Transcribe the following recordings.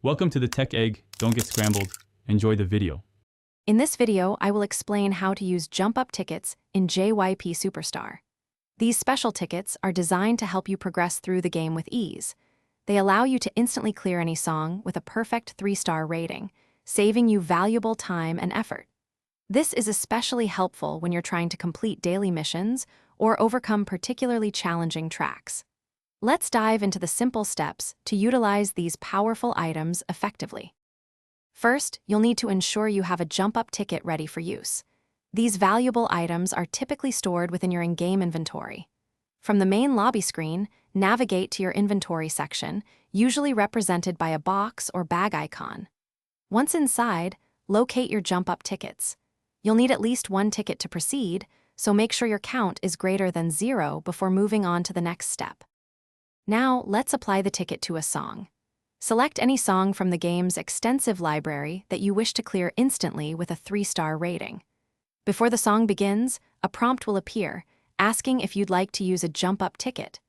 Welcome to the Tech Egg. Don't get scrambled. Enjoy the video. In this video, I will explain how to use jump-up tickets in JYP Superstar. These special tickets are designed to help you progress through the game with ease. They allow you to instantly clear any song with a perfect 3-star rating, saving you valuable time and effort. This is especially helpful when you're trying to complete daily missions or overcome particularly challenging tracks. Let's dive into the simple steps to utilize these powerful items effectively. First, you'll need to ensure you have a jump-up ticket ready for use. These valuable items are typically stored within your in-game inventory. From the main lobby screen, navigate to your inventory section, usually represented by a box or bag icon. Once inside, locate your jump-up tickets. You'll need at least one ticket to proceed, so make sure your count is greater than 0 before moving on to the next step. Now, let's apply the ticket to a song. Select any song from the game's extensive library that you wish to clear instantly with a 3-star rating. Before the song begins, a prompt will appear, asking if you'd like to use a jump-up ticket.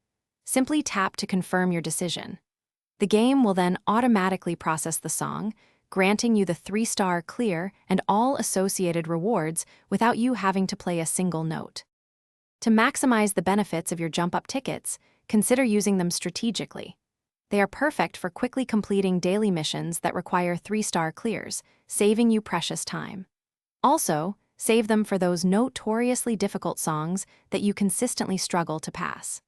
Simply tap to confirm your decision. The game will then automatically process the song, granting you the 3-star clear and all associated rewards without you having to play a single note. To maximize the benefits of your jump-up tickets, consider using them strategically. They are perfect for quickly completing daily missions that require 3-star clears, saving you precious time. Also, save them for those notoriously difficult songs that you consistently struggle to pass.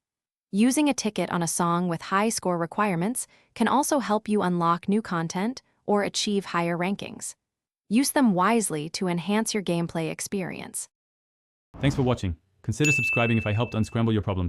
Using a ticket on a song with high score requirements can also help you unlock new content or achieve higher rankings. Use them wisely to enhance your gameplay experience. Thanks for watching. Consider subscribing if I helped unscramble your problems.